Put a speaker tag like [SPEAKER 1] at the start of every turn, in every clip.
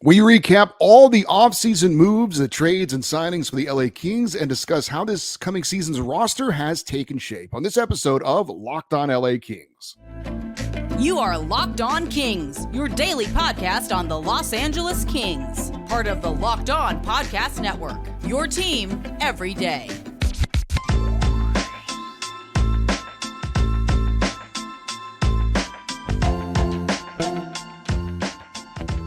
[SPEAKER 1] We recap all the offseason moves, the trades, and signings for the LA Kings and discuss how this coming season's roster has taken shape on this episode of Locked On LA Kings.
[SPEAKER 2] You are Locked On Kings, your daily podcast on the Los Angeles Kings, part of the Locked On Podcast Network, your team every day.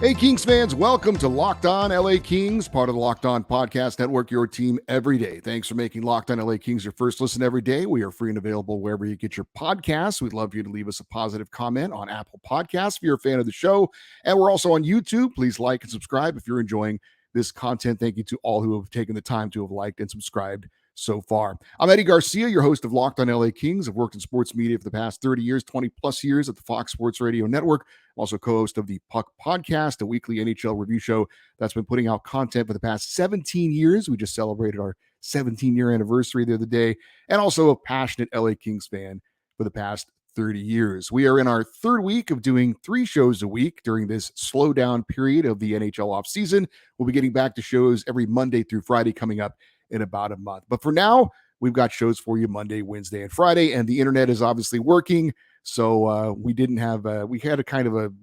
[SPEAKER 1] Hey, Kings fans, welcome to Locked On LA Kings, part of the Locked On Podcast Network, your team every day. Thanks for making Locked On LA Kings your first listen every day. We are free and available wherever you get your podcasts. We'd love for you to leave us a positive comment on Apple Podcasts if you're a fan of the show. And we're also on YouTube. Please like and subscribe if you're enjoying this content. Thank you to all who have taken the time to have liked and subscribed so far. I'm Eddie Garcia, your host of Locked On LA Kings. I've worked in sports media for the past 30 years, 20 plus years at the Fox Sports Radio Network. I'm also co-host of the Puck Podcast, a weekly NHL review show that's been putting out content for the past 17 years. We just celebrated our 17-year anniversary the other day, and also a passionate LA Kings fan for the past 30 years. We are in our third week of doing 3 shows a week during this slowdown period of the NHL offseason. We'll be getting back to shows every Monday through Friday coming up in about a month. But for now, we've got shows for you Monday, Wednesday, and Friday, and the internet is obviously working. So we had a kind of a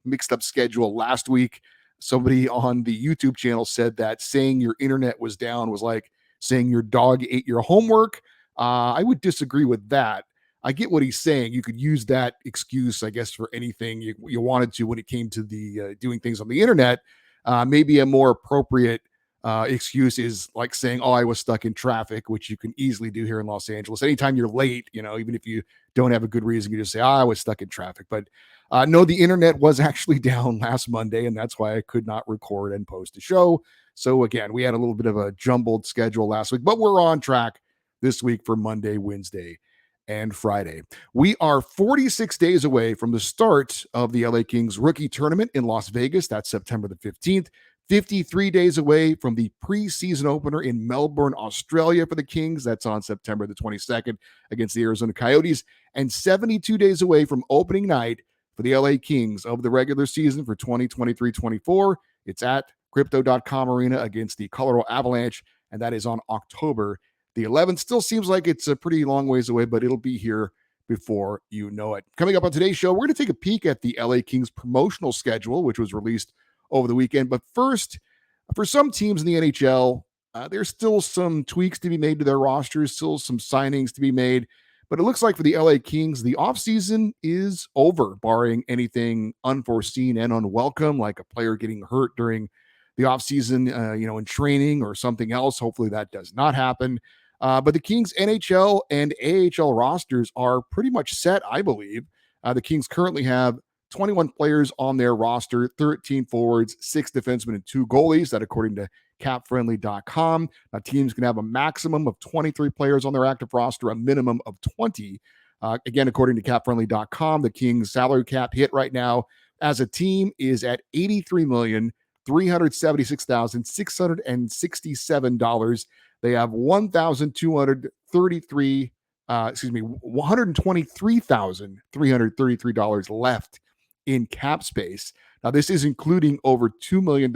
[SPEAKER 1] mixed up schedule last week. Somebody on the YouTube channel said that saying your internet was down was like saying your dog ate your homework. I would disagree with that. I get what he's saying. You could use that excuse, I guess, for anything you wanted to when it came to the doing things on the internet. Maybe a more appropriate excuse is like saying, oh, I was stuck in traffic, which you can easily do here in Los Angeles. Anytime you're late, even if you don't have a good reason, you just say, I was stuck in traffic. But no, the internet was actually down last Monday, and that's why I could not record and post a show. So again, we had a little bit of a jumbled schedule last week, but we're on track this week for Monday, Wednesday, and Friday. We are 46 days away from the start of the LA Kings rookie tournament in Las Vegas. That's September the 15th. 53 days away from the preseason opener in Melbourne, Australia for the Kings. That's on September the 22nd against the Arizona Coyotes. And 72 days away from opening night for the LA Kings of the regular season for 2023-24. It's at Crypto.com Arena against the Colorado Avalanche, and that is on October the 11th. Still seems like it's a pretty long ways away, but it'll be here before you know it. Coming up on today's show, we're going to take a peek at the LA Kings promotional schedule, which was released over the weekend. But first, for some teams in the NHL, there's still some tweaks to be made to their rosters, still some signings to be made. But it looks like for the LA Kings, the offseason is over, barring anything unforeseen and unwelcome, like a player getting hurt during the offseason, in training or something else. Hopefully that does not happen. But the Kings NHL and AHL rosters are pretty much set, I believe. The Kings currently have 21 players on their roster, 13 forwards, 6 defensemen, and 2 goalies. That according to capfriendly.com. Now, teams can have a maximum of 23 players on their active roster, a minimum of 20. Again, according to capfriendly.com, the Kings salary cap hit right now as a team is at $83,376,667. They have $123,333 left in cap space. Now, this is including over $2 million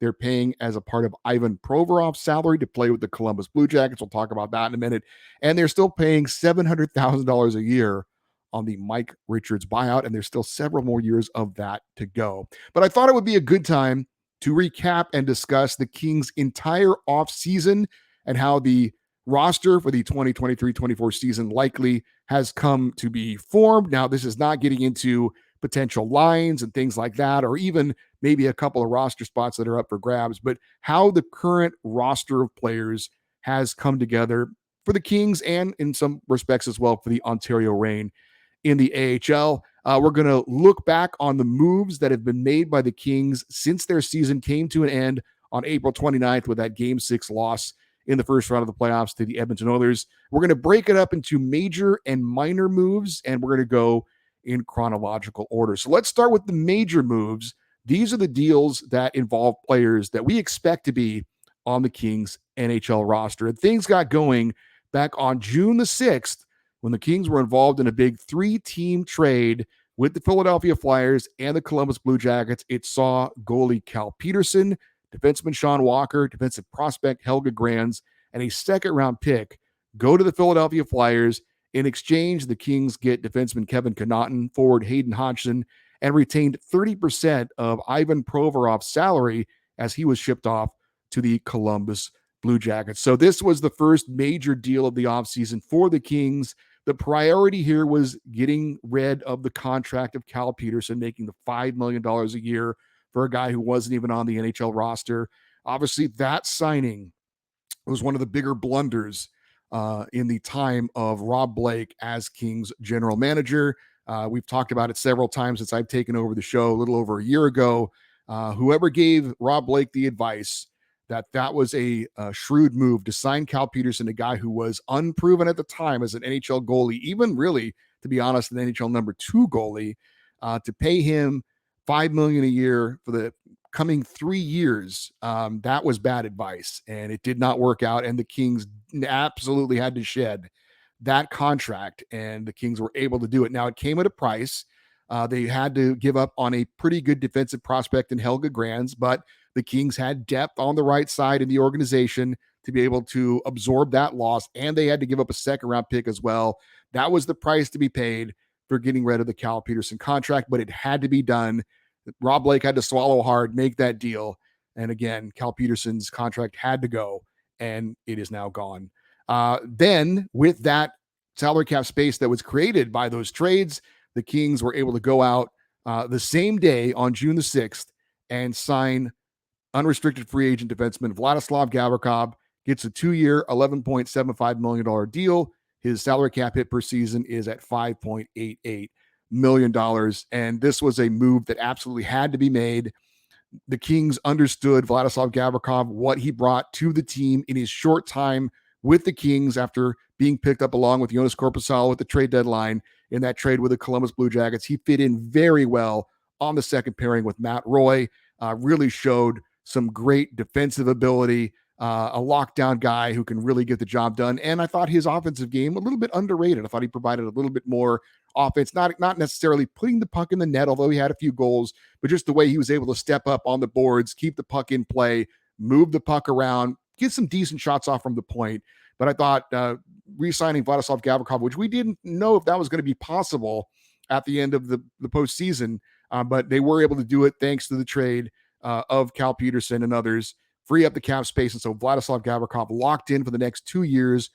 [SPEAKER 1] they're paying as a part of Ivan Provorov's salary to play with the Columbus Blue Jackets. We'll talk about that in a minute. And they're still paying $700,000 a year on the Mike Richards buyout, and there's still several more years of that to go. But I thought it would be a good time to recap and discuss the Kings' entire offseason and how the roster for the 2023-24 season likely has come to be formed. Now, this is not getting into potential lines and things like that, or even maybe a couple of roster spots that are up for grabs, but how the current roster of players has come together for the Kings and in some respects as well for the Ontario Reign in the AHL. We're going to look back on the moves that have been made by the Kings since their season came to an end on April 29th with that Game 6 loss in the first round of the playoffs to the Edmonton Oilers. We're going to break it up into major and minor moves, and we're going to go in chronological order. So let's start with the major moves. These are the deals that involve players that we expect to be on the Kings NHL roster. And things got going back on June the 6th when the Kings were involved in a big 3-team trade with the Philadelphia Flyers and the Columbus Blue Jackets, it saw goalie Cal Peterson, defenseman Sean Walker, defensive prospect Helge Grans, and a second-round pick go to the Philadelphia Flyers. In exchange, the Kings get defenseman Kevin Connaughton, forward Hayden Hodgson, and retained 30% of Ivan Provorov's salary as he was shipped off to the Columbus Blue Jackets. So this was the first major deal of the offseason for the Kings. The priority here was getting rid of the contract of Cal Peterson, making the $5 million a year for a guy who wasn't even on the NHL roster. Obviously, that signing was one of the bigger blunders in the time of Rob Blake as Kings general manager. We've talked about it several times since I've taken over the show a little over a year ago. Whoever gave Rob Blake the advice that was a shrewd move to sign Cal Peterson, a guy who was unproven at the time as an NHL goalie, even really, to be honest, an NHL number 2 goalie, to pay him $5 million a year for the coming 3 years. That was bad advice, and it did not work out. And the Kings absolutely had to shed that contract, and the Kings were able to do it. Now, it came at a price. They had to give up on a pretty good defensive prospect in Helge Grans, but the Kings had depth on the right side in the organization to be able to absorb that loss, and they had to give up a second-round pick as well. That was the price to be paid for getting rid of the Cal Peterson contract, but it had to be done. Rob Blake had to swallow hard, make that deal. And again, Cal Peterson's contract had to go, and it is now gone. Then, with that salary cap space that was created by those trades, the Kings were able to go out the same day on June the 6th and sign unrestricted free agent defenseman Vladislav Gavirkov. Gets a 2-year, $11.75 million deal. His salary cap hit per season is at $5.88 million. And this was a move that absolutely had to be made. The Kings understood Vladislav Gavirkov, what he brought to the team in his short time with the Kings after being picked up along with Jonas Korpisalo at the trade deadline in that trade with the Columbus Blue Jackets. He fit in very well on the second pairing with Matt Roy, really showed some great defensive ability, a lockdown guy who can really get the job done. And I thought his offensive game a little bit underrated. I thought he provided a little bit more offense, not necessarily putting the puck in the net, although he had a few goals, but just the way he was able to step up on the boards, keep the puck in play, move the puck around, get some decent shots off from the point. But I thought re-signing Vladislav Gavirkov, which we didn't know if that was going to be possible at the end of the postseason, but they were able to do it thanks to the trade of Cal Peterson and others, free up the cap space. And so Vladislav Gavirkov locked in for the next 2 years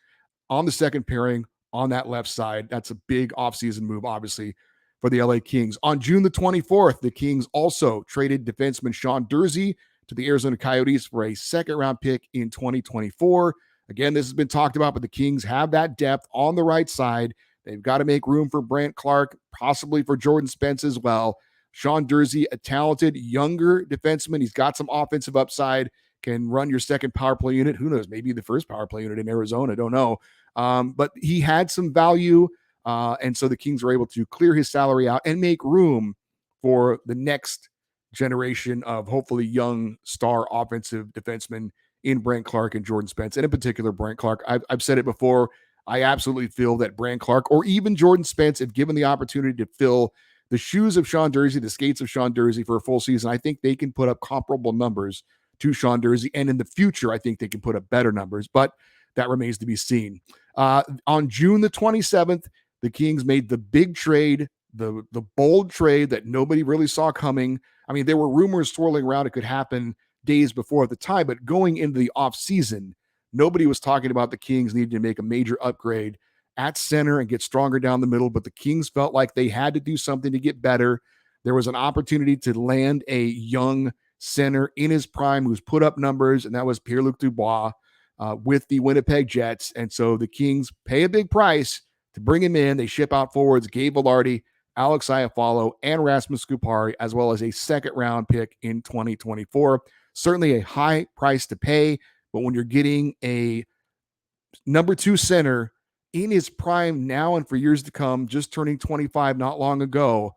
[SPEAKER 1] on the second pairing on that left side. That's a big offseason move, obviously, for the LA Kings. On June the 24th, the Kings also traded defenseman Sean Durzi to the Arizona Coyotes for a second-round pick in 2024. Again, this has been talked about, but the Kings have that depth on the right side. They've got to make room for Brandt Clark, possibly for Jordan Spence as well. Sean Durzi, a talented, younger defenseman. He's got some offensive upside, can run your second power play unit. Who knows? Maybe the first power play unit in Arizona. Don't know. But he had some value, and so the Kings were able to clear his salary out and make room for the next generation of hopefully young star offensive defensemen in Brandt Clark and Jordan Spence, and in particular Brandt Clark. I've said it before. I absolutely feel that Brandt Clark or even Jordan Spence, if given the opportunity to fill the shoes of Sean Durzi, the skates of Sean Durzi for a full season, I think they can put up comparable numbers to Sean Durzi. And in the future, I think they can put up better numbers, but that remains to be seen. On June the 27th, the Kings made the big trade, the bold trade that nobody really saw coming. I mean, there were rumors swirling around it could happen days before at the time, but going into the offseason, nobody was talking about the Kings needing to make a major upgrade at center and get stronger down the middle, but the Kings felt like they had to do something to get better. There was an opportunity to land a young center in his prime who's put up numbers, and that was Pierre-Luc Dubois with the Winnipeg Jets. And so the Kings pay a big price to bring him in. They ship out forwards Gabe Vilardi, Alex Iafallo, and Rasmus Kupari, as well as a second-round pick in 2024. Certainly a high price to pay, but when you're getting a number 2 center in his prime now and for years to come, just turning 25 not long ago,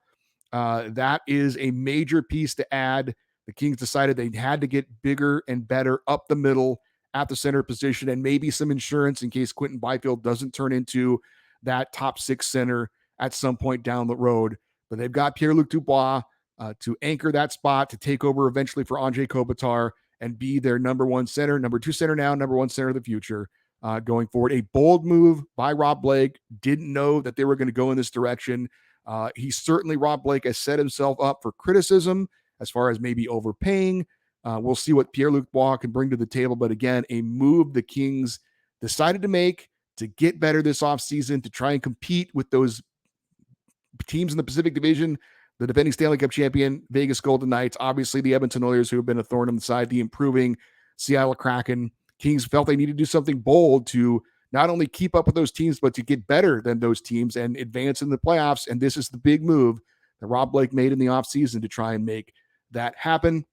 [SPEAKER 1] that is a major piece to add. The Kings decided they had to get bigger and better up the middle at the center position, and maybe some insurance in case Quentin Byfield doesn't turn into that top 6 center at some point down the road. but they've got Pierre-Luc Dubois to anchor that spot, to take over eventually for Anze Kopitar and be their number one center, number two center now, number one center of the future going forward. A bold move by Rob Blake. Didn't know that they were going to go in this direction. Rob Blake has set himself up for criticism as far as maybe overpaying. We'll see what Pierre-Luc Dubois can bring to the table. But again, a move the Kings decided to make to get better this offseason, to try and compete with those teams in the Pacific Division, the defending Stanley Cup champion Vegas Golden Knights, obviously the Edmonton Oilers, who have been a thorn on the side, the improving Seattle Kraken. Kings felt they needed to do something bold to not only keep up with those teams, but to get better than those teams and advance in the playoffs. And this is the big move that Rob Blake made in the offseason to try and make that happen.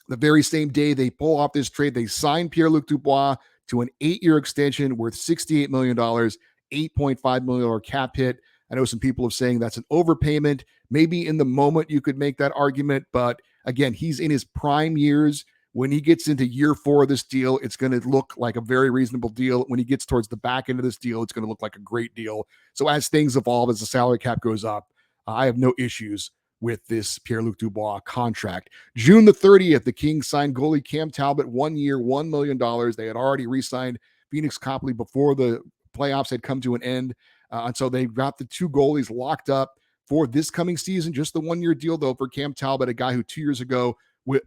[SPEAKER 1] The very same day they pull off this trade, they sign Pierre-Luc Dubois to an 8-year extension worth $68 million, $8.5 million cap hit. I know some people are saying that's an overpayment. Maybe in the moment you could make that argument, but again, he's in his prime years. When he gets into year 4 of this deal, it's going to look like a very reasonable deal. When he gets towards the back end of this deal, it's going to look like a great deal. So as things evolve, as the salary cap goes up, I have no issues with this Pierre-Luc Dubois contract. June the 30th, the Kings signed goalie Cam Talbot, 1 year, $1 million. They had already re-signed Phoenix Copley before the playoffs had come to an end. And so they've got the two goalies locked up for this coming season. Just the 1-year deal, though, for Cam Talbot, a guy who 2 years ago,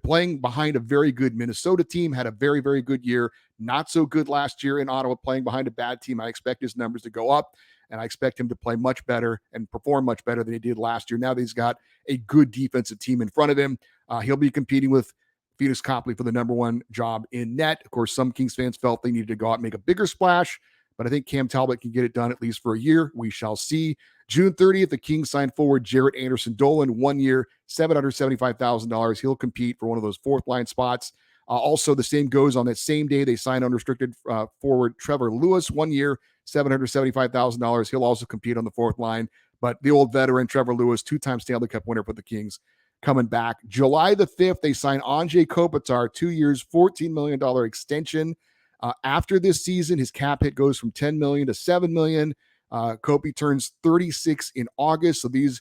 [SPEAKER 1] playing behind a very good Minnesota team, had a very, very good year. Not so good last year in Ottawa, playing behind a bad team. I expect his numbers to go up, and I expect him to play much better and perform much better than he did last year. Now that he's got a good defensive team in front of him, he'll be competing with Phoenix Copley for the number one job in net. Of course, some Kings fans felt they needed to go out and make a bigger splash, but I think Cam Talbot can get it done at least for a year. We shall see. June 30th, the Kings signed forward Jarrett Anderson-Dolan, 1 year, $775,000. He'll compete for one of those fourth line spots. Also, the same goes on that same day. They signed unrestricted forward Trevor Lewis, 1 year, $775,000. He'll also compete on the fourth line. But the old veteran Trevor Lewis, 2-time Stanley Cup winner for the Kings, coming back. July the 5th, they signed Anze Kopitar, 2 years, $14 million extension. After this season, his cap hit goes from $10 million to $7 million. Kopi turns 36 in August. So this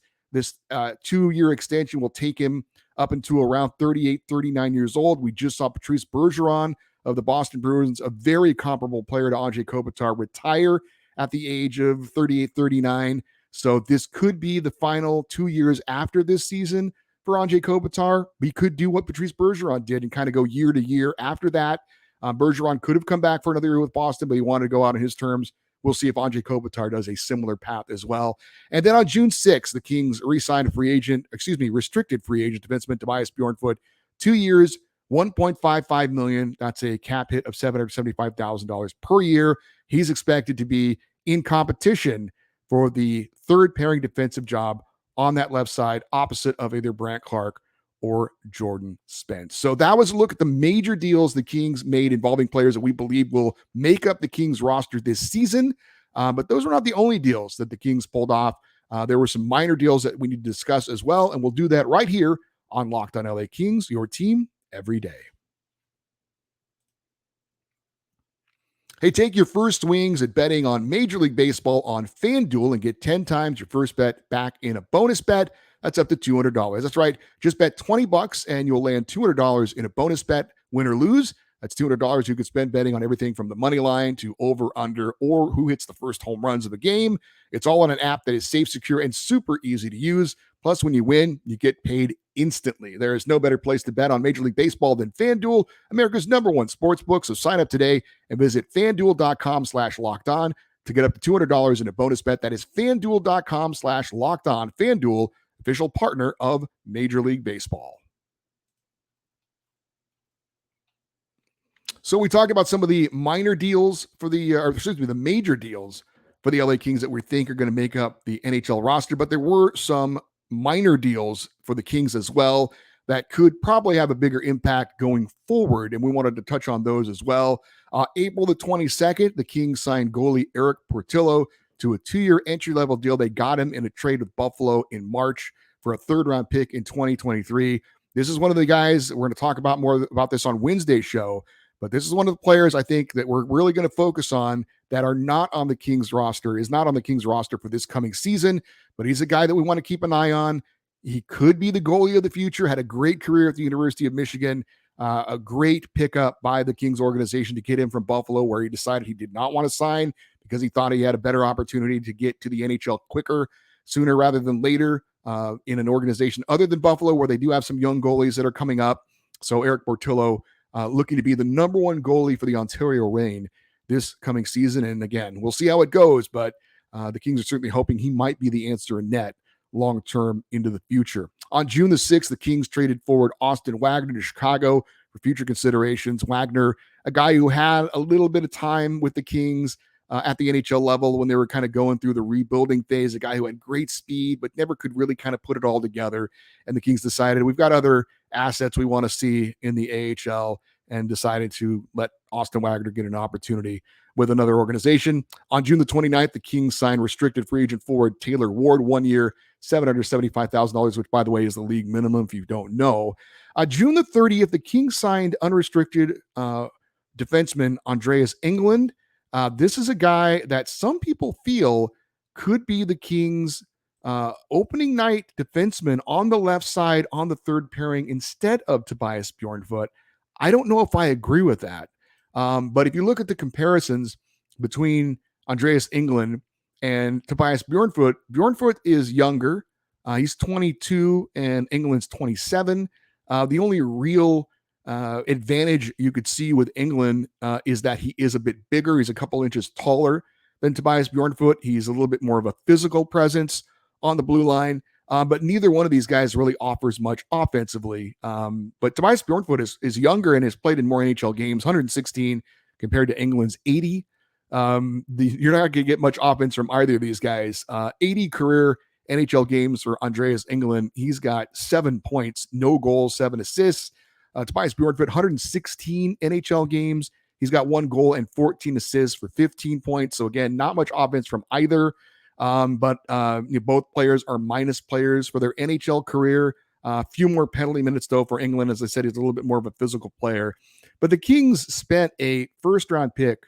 [SPEAKER 1] 2-year extension will take him up into around 38, 39 years old. We just saw Patrice Bergeron of the Boston Bruins, a very comparable player to Anze Kopitar, retire at the age of 38, 39. So this could be the final 2 years after this season for Anze Kopitar. We could do what Patrice Bergeron did and kind of go year to year after that. Bergeron could have come back for another year with Boston, but he wanted to go out on his terms. We'll see if Anze Kopitar does a similar path as well. And then on June 6th, the Kings re-signed restricted free agent defenseman Tobias Bjornfot, 2 years, $1.55 million. That's a cap hit of $775,000 per year. He's expected to be in competition for the third pairing defensive job on that left side, opposite of either Brandt Clarke or Jordan Spence. So that was a look at the major deals the Kings made involving players that we believe will make up the Kings roster this season. But those were not the only deals that the Kings pulled off. There were some minor deals that we need to discuss as well, and we'll do that right here on Locked On LA Kings, your team every day. Hey, take your first swings at betting on Major League Baseball on FanDuel and get 10 times your first bet back in a bonus bet. That's up to $200. That's right. Just bet $20 and you'll land $200 in a bonus bet, win or lose. That's $200 you could spend betting on everything from the money line to over, under, or who hits the first home runs of the game. It's all on an app that is safe, secure, and super easy to use. Plus, when you win, you get paid instantly. There is no better place to bet on Major League Baseball than FanDuel, America's #1 sports book. So sign up today and visit FanDuel.com/lockedon to get up to $200 in a bonus bet. That is FanDuel.com/lockedon. FanDuel, official partner of Major League Baseball. So we talked about some of the minor deals for the major deals for the LA Kings that we think are going to make up the NHL roster, but there were some minor deals for the Kings as well that could probably have a bigger impact going forward, and we wanted to touch on those as well. April the 22nd, the Kings signed goalie Eric Portillo to a 2-year entry-level deal. They got him in a trade with Buffalo in March for a third-round pick in 2023. This is one of the guys, we're going to talk about more about this on Wednesday's show, But this is one of the players I think that we're really going to focus on that are not on the Kings roster, is not on the Kings roster for this coming season, but he's a guy that we want to keep an eye on. He could be the goalie of the future, had a great career at the University of Michigan, a great pickup by the Kings organization to get him from Buffalo, where he decided he did not want to sign because he thought he had a better opportunity to get to the NHL quicker, sooner rather than later, in an organization other than Buffalo, where they do have some young goalies that are coming up. So Eric Portillo looking to be the number one goalie for the Ontario Reign this coming season. And again, we'll see how it goes, but the Kings are certainly hoping he might be the answer in net long-term into the future. On June the 6th, the Kings traded forward Austin Wagner to Chicago for future considerations. Wagner, a guy who had a little bit of time with the Kings at the NHL level when they were kind of going through the rebuilding phase, a guy who had great speed, but never could really kind of put it all together. And the Kings decided, we've got other assets we want to see in the AHL, and decided to let Austin Wagner get an opportunity with another organization. On June the 29th, the Kings signed restricted free agent forward Taylor Ward, 1 year, $775,000, which, by the way, is the league minimum if you don't know. June the 30th, the Kings signed unrestricted defenseman Andreas Englund. This is a guy that some people feel could be the Kings' opening night defenseman on the left side on the third pairing instead of Tobias Bjornfot. I don't know if I agree with that. But if you look at the comparisons between Andreas Englund and Tobias Bjornfot, Bjornfot is younger. He's 22 and Englund's 27. The only real advantage you could see with Englund is that he is a bit bigger. He's a couple inches taller than Tobias Bjornfot. He's a little bit more of a physical presence on the blue line. But neither one of these guys really offers much offensively. But Tobias Bjornfot is younger and has played in more NHL games, 116 compared to Englund's 80. You're not going to get much offense from either of these guys. 80 career NHL games for Andreas Englund. He's got 7 points, no goals, 7 assists. Tobias Bjornfot, 116 NHL games. He's got 1 goal and 14 assists for 15 points. So again, not much offense from either. But both players are minus players for their NHL career. A few more penalty minutes, though, for Englund. As I said, he's a little bit more of a physical player. But the Kings spent a first-round pick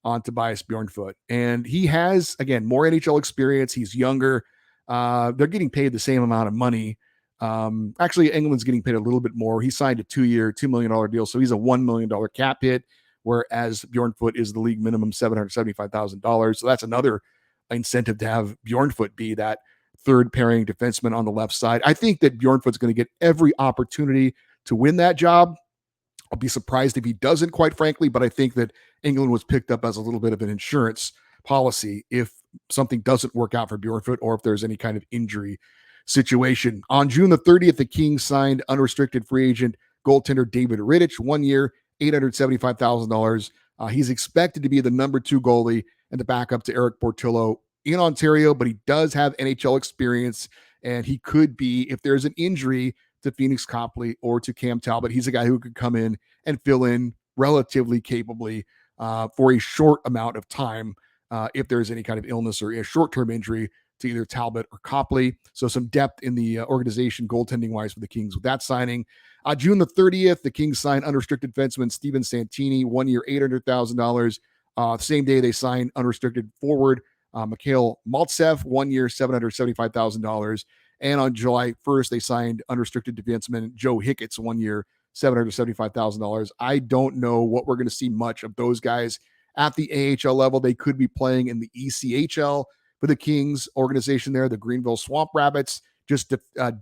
[SPEAKER 1] on Tobias Bjornfot, and he has, again, more NHL experience. He's younger. They're getting paid the same amount of money. Actually, Englund's getting paid a little bit more. He signed a 2-year, $2 million deal, so he's a $1 million cap hit, whereas Bjornfot is the league minimum $775,000. So that's another incentive to have Bjornfot be that third pairing defenseman on the left side. I think that Bjornfot's going to get every opportunity to win that job. I'll be surprised if he doesn't, quite frankly, but I think that Englund was picked up as a little bit of an insurance policy if something doesn't work out for Bjornfot or if there's any kind of injury situation. On June the 30th, the Kings signed unrestricted free agent goaltender David Rittich, 1 year, $875,000. He's expected to be the number 2 goalie and the backup to Eric Portillo in Ontario, but he does have NHL experience, and he could be, if there's an injury to Phoenix Copley or to Cam Talbot, he's a guy who could come in and fill in relatively capably for a short amount of time if there's any kind of illness or a short-term injury to either Talbot or Copley. So some depth in the organization goaltending-wise for the Kings with that signing. June the 30th, the Kings signed unrestricted defenseman Steven Santini, 1 year, $800,000. Same day they signed unrestricted forward Mikhail Maltsev, 1 year, $775,000. And on July 1st, they signed unrestricted defenseman Joe Hicketts, 1 year, $775,000. I don't know what we're going to see much of those guys at the AHL level. They could be playing in the ECHL for the Kings organization there, the Greenville Swamp Rabbits, just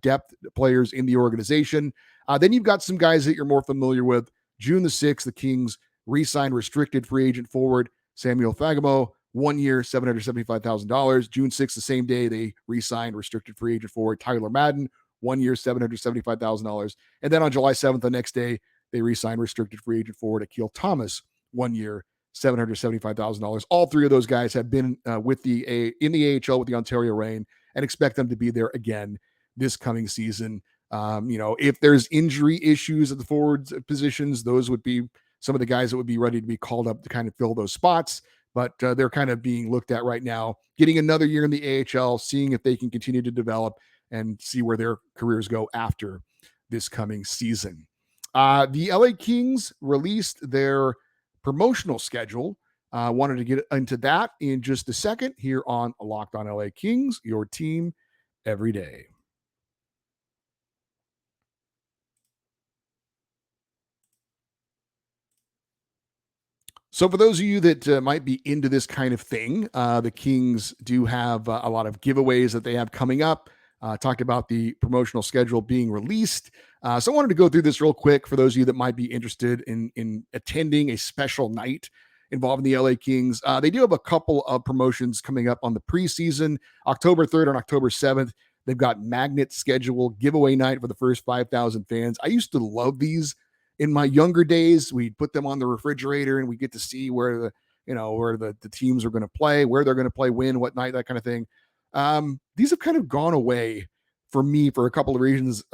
[SPEAKER 1] depth players in the organization. Then you've got some guys that you're more familiar with. June the 6th, the Kings re-signed restricted free agent forward Samuel Fagemo, 1 year, $775,000. June 6th, the same day, they re-signed restricted free agent forward Tyler Madden, 1 year, $775,000. And then on July 7th, the next day, they re-signed restricted free agent forward Akil Thomas, 1 year, $775,000. All three of those guys have been in the AHL with the Ontario Reign and expect them to be there again this coming season. If there's injury issues at the forward positions, those would be some of the guys that would be ready to be called up to kind of fill those spots. But they're kind of being looked at right now, getting another year in the AHL, seeing if they can continue to develop and see where their careers go after this coming season. The LA Kings released their promotional schedule. Wanted to get into that in just a second here on Locked On LA Kings, your team every day. So for those of you that might be into this kind of thing, the Kings do have a lot of giveaways that they have coming up. Talked about the promotional schedule being released. So I wanted to go through this real quick for those of you that might be interested in attending a special night involving the LA Kings. They do have a couple of promotions coming up on the preseason, October 3rd and October 7th. They've got magnet schedule giveaway night for the first 5,000 fans. I used to love these in my younger days. We'd put them on the refrigerator and we get to see where the teams are going to play, where they're going to play, when, what night, that kind of thing. These have kind of gone away for me for a couple of reasons.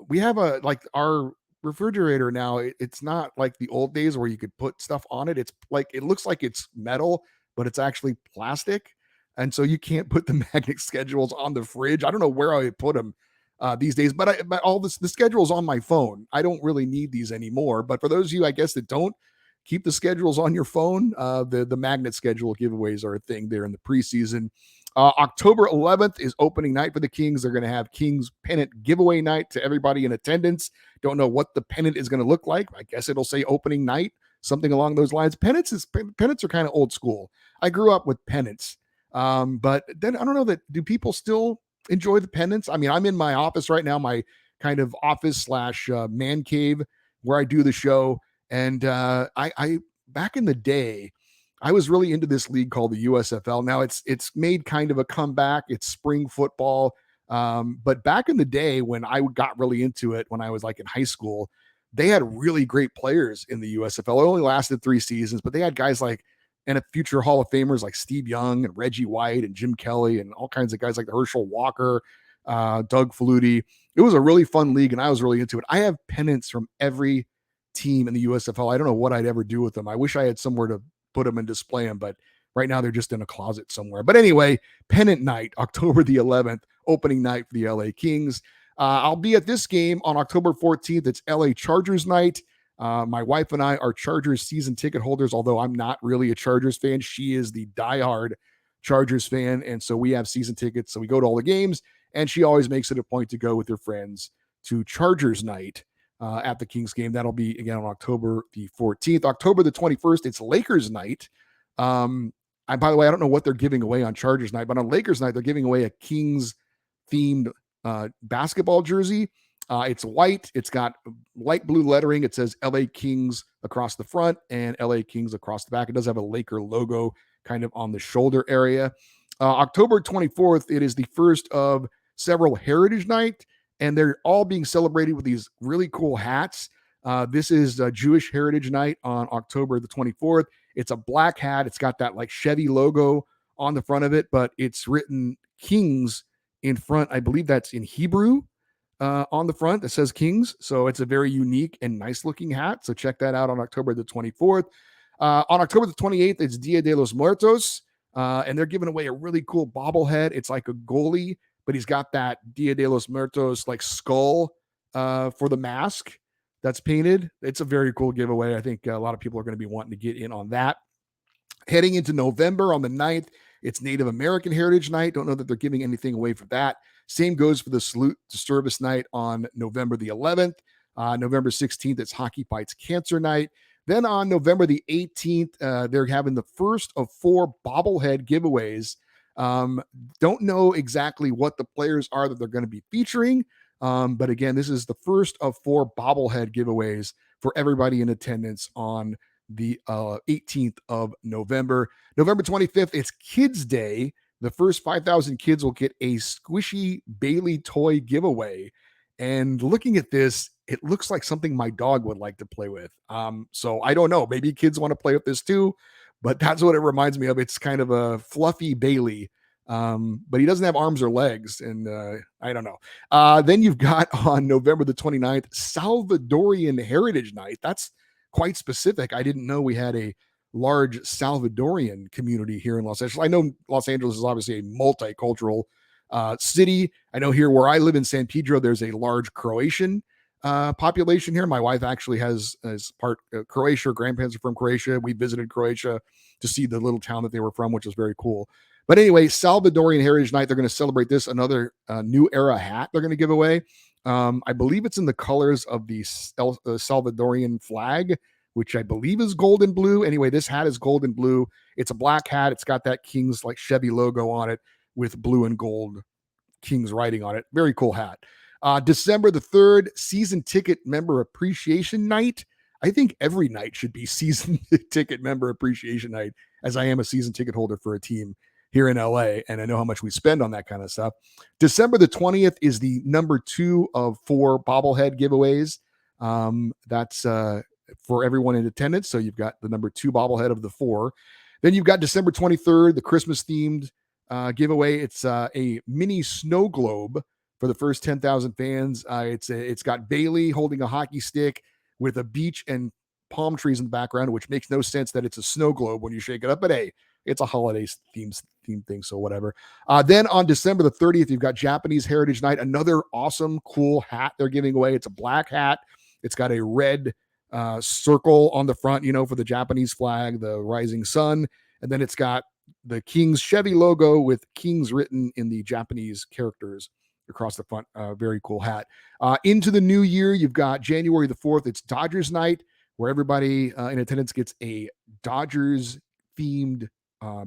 [SPEAKER 1] We have our refrigerator now. It's not like the old days where you could put stuff on it. It's like, it looks like it's metal, but it's actually plastic. And so you can't put the magnet schedules on the fridge. I don't know where I would put them these days, but all this, the schedule's on my phone. I don't really need these anymore. But for those of you, I guess, that don't keep the schedules on your phone, the magnet schedule giveaways are a thing there in the preseason. October 11th is opening night for the Kings. They're going to have Kings pennant giveaway night to everybody in attendance. Don't know what the pennant is going to look like. I guess it'll say opening night, something along those lines. Pennants are kind of old school. I grew up with pennants. But then I don't know, do people still enjoy the pennants? I mean, I'm in my office right now, my kind of office / man cave where I do the show. And I back in the day, I was really into this league called the USFL. Now it's made kind of a comeback. It's spring football. But back in the day when I got really into it, when I was like in high school, they had really great players in the USFL. It only lasted 3 seasons, but they had guys like, and a future Hall of Famers like Steve Young and Reggie White and Jim Kelly and all kinds of guys like Herschel Walker, Doug Flutie. It was a really fun league, and I was really into it. I have pennants from every team in the USFL. I don't know what I'd ever do with them. I wish I had somewhere to put them and display them, but right now they're just in a closet somewhere. But anyway, pennant night, October the 11th, opening night for the LA Kings. I'll be at this game on October 14th. It's LA Chargers night. My wife and I are Chargers season ticket holders, although I'm not really a Chargers fan. She is the diehard Chargers fan, and so we have season tickets, so we go to all the games, and she always makes it a point to go with her friends to Chargers night at the Kings game. That'll be, again, on October the 14th. October the 21st, it's Lakers night. By the way, I don't know what they're giving away on Chargers night, but on Lakers night, they're giving away a Kings-themed basketball jersey. It's white. It's got light blue lettering. It says LA Kings across the front and LA Kings across the back. It does have a Laker logo kind of on the shoulder area. October 24th, it is the first of several Heritage Night, and they're all being celebrated with these really cool hats. This is a Jewish Heritage Night on October the 24th. It's a black hat. It's got that like Chevy logo on the front of it, but it's written Kings in front. I believe that's in Hebrew. On the front that says Kings. So it's a very unique and nice looking hat. So check that out on October the 24th. On October the 28th, it's Dia de los Muertos. And they're giving away a really cool bobblehead. It's like a goalie, but he's got that Dia de los Muertos like skull for the mask that's painted. It's a very cool giveaway. I think a lot of people are going to be wanting to get in on that. Heading into November on the 9th, it's Native American Heritage Night. Don't know that they're giving anything away for that. Same goes for the Salute to Service night on November the 11th. November 16th, it's Hockey Fights Cancer Night. Then on November the 18th, they're having the first of 4 bobblehead giveaways. Don't know exactly what the players are that they're going to be featuring. But again, this is the first of 4 bobblehead giveaways for everybody in attendance on the 18th of November. November 25th, it's Kids Day. The first 5,000 kids will get a Squishy Bailey toy giveaway. And looking at this, it looks like something my dog would like to play with. So I don't know. Maybe kids want to play with this too, but that's what it reminds me of. It's kind of a fluffy Bailey, but he doesn't have arms or legs. And I don't know. Then you've got on November the 29th, Salvadorian Heritage Night. That's quite specific. I didn't know we had a large Salvadorian community here in Los Angeles. I know Los Angeles is obviously a multicultural city. I know here where I live in San Pedro, there's a large Croatian population here. My wife actually has as part Croatia. Her grandparents are from Croatia. We visited Croatia to see the little town that they were from, which was very cool. But anyway, Salvadorian Heritage Night, they're going to celebrate this. Another new era hat they're going to give away. I believe it's in the colors of the Salvadorian flag, which I believe is gold and blue. Anyway, this hat is gold and blue. It's a black hat. It's got that Kings like Chevy logo on it with blue and gold Kings writing on it. Very cool hat. December the 3rd, season ticket member appreciation night. I think every night should be season ticket member appreciation night, as I am a season ticket holder for a team here in LA, and I know how much we spend on that kind of stuff. December the 20th is the number 2 of 4 bobblehead giveaways. That's for everyone in attendance. So you've got the number 2 bobblehead of the 4. Then you've got December 23rd, the Christmas themed giveaway. It's a mini snow globe for the first 10,000 fans. It's got Bailey holding a hockey stick with a beach and palm trees in the background, which makes no sense that it's a snow globe when you shake it up. But hey, it's a holiday theme thing, so whatever. Then on December the 30th, you've got Japanese Heritage Night, another awesome, cool hat they're giving away. It's a black hat. It's got a red circle on the front, for the Japanese flag, the rising sun. And then it's got the Kings Chevy logo with Kings written in the Japanese characters across the front. Very cool hat. Into the new year, you've got January the 4th. It's Dodgers Night, where everybody in attendance gets a Dodgers themed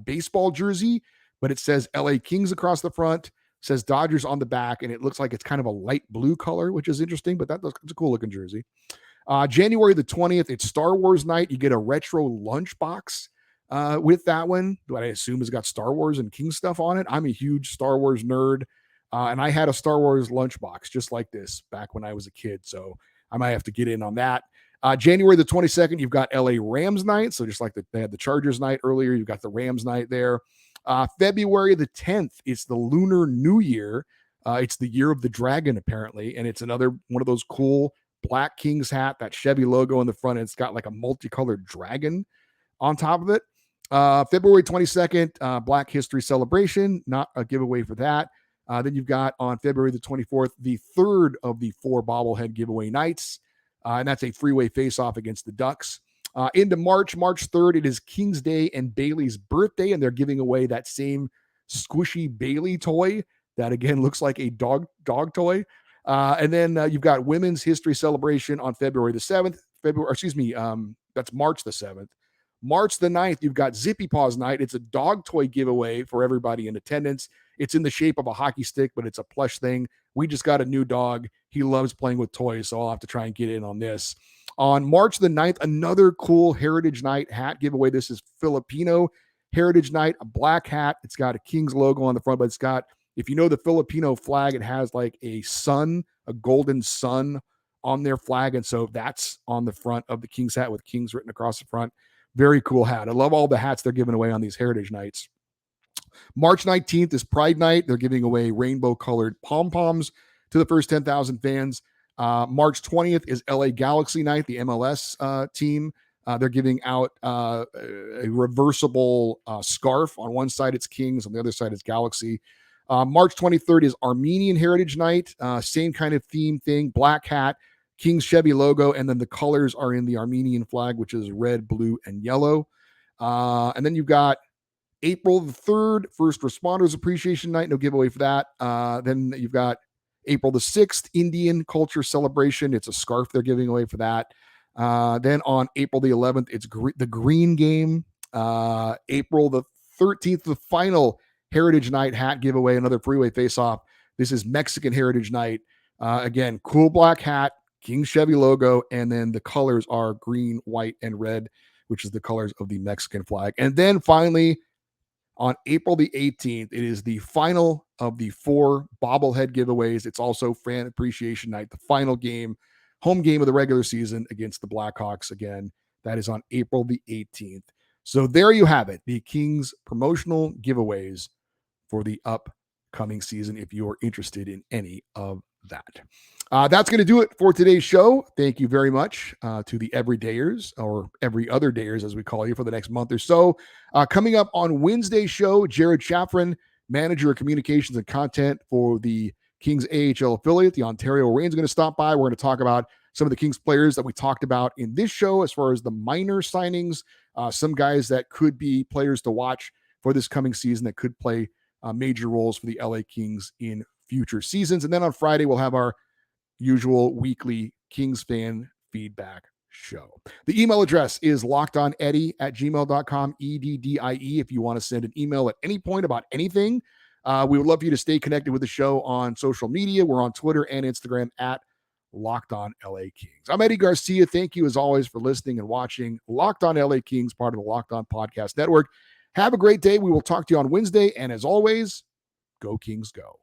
[SPEAKER 1] baseball jersey, but it says LA Kings across the front, says Dodgers on the back, and it looks like it's kind of a light blue color, which is interesting, but it's a cool looking jersey. January the 20th, it's Star Wars Night. You get a retro lunchbox with that one, that I assume has got Star Wars and King stuff on it. I'm a huge Star Wars nerd, and I had a Star Wars lunchbox just like this back when I was a kid, so I might have to get in on that. January the 22nd, you've got LA Rams Night. So just like they had the Chargers Night earlier, you've got the Rams Night there. February the 10th, it's the Lunar New Year. It's the year of the dragon, apparently. And it's another one of those cool Black Kings hat, that Chevy logo in the front. And it's got like a multicolored dragon on top of it. February 22nd, Black History Celebration, not a giveaway for that. Then you've got on February the 24th, the third of the 4 bobblehead giveaway nights. And that's a freeway face-off against the Ducks. Into March 3rd, it is King's Day and Bailey's birthday, and they're giving away that same squishy Bailey toy that, again, looks like a dog toy. And then you've got Women's History Celebration on February the 7th. That's March the 7th. March the 9th, you've got Zippy Paws Night. It's a dog toy giveaway for everybody in attendance. It's in the shape of a hockey stick, but it's a plush thing. We just got a new dog. He loves playing with toys, so I'll have to try and get in on this. On March the 9th, another cool Heritage Night hat giveaway. This is Filipino Heritage Night, a black hat. It's got a Kings logo on the front, but it's got, if you know the Filipino flag, it has like a sun, a golden sun on their flag. And so that's on the front of the Kings hat with Kings written across the front. Very cool hat. I love all the hats they're giving away on these Heritage Nights. March 19th is Pride Night. They're giving away rainbow-colored pom-poms to the first 10,000 fans. March 20th is LA Galaxy Night, the MLS team. They're giving out a reversible scarf. On one side, it's Kings. On the other side, it's Galaxy. March 23rd is Armenian Heritage Night. Same kind of theme thing. Black hat, Kings Chevy logo, and then the colors are in the Armenian flag, which is red, blue, and yellow. And then you've got April the 3rd, First Responders Appreciation Night. No giveaway for that. Then you've got April the 6th, Indian Culture Celebration. It's a scarf they're giving away for that. Then on April the 11th, it's the Green Game. April the 13th, the final Heritage Night hat giveaway, another freeway face-off. This is Mexican Heritage Night. Again, cool black hat, King Chevy logo, and then the colors are green, white, and red, which is the colors of the Mexican flag. And then finally, on April the 18th, it is the final of the 4 bobblehead giveaways. It's also Fan Appreciation Night, the final game, home game of the regular season against the Blackhawks. Again, that is on April the 18th. So there you have it, the Kings promotional giveaways for the upcoming season, if you're interested in any of that. That's going to do it for today's show. Thank you very much to the everydayers, or every other dayers as we call you, for the next month or so. Coming up on Wednesday's show, Jared Shafran, Manager of Communications and Content for the Kings AHL affiliate, the Ontario Reigns, are going to stop by. We're going to talk about some of the Kings players that we talked about in this show as far as the minor signings, some guys that could be players to watch for this coming season that could play major roles for the LA Kings in future seasons. And then on Friday, we'll have our usual weekly Kings fan feedback show. The email address is lockedoneddie@gmail.com, EDDIE, if you want to send an email at any point about anything. We would love for you to stay connected with the show on social media. We're on Twitter and Instagram at Locked On LA Kings. I'm Eddie Garcia. Thank you, as always, for listening and watching Locked On LA Kings, part of the Locked On Podcast Network. Have a great day. We will talk to you on Wednesday. And as always, go Kings, go.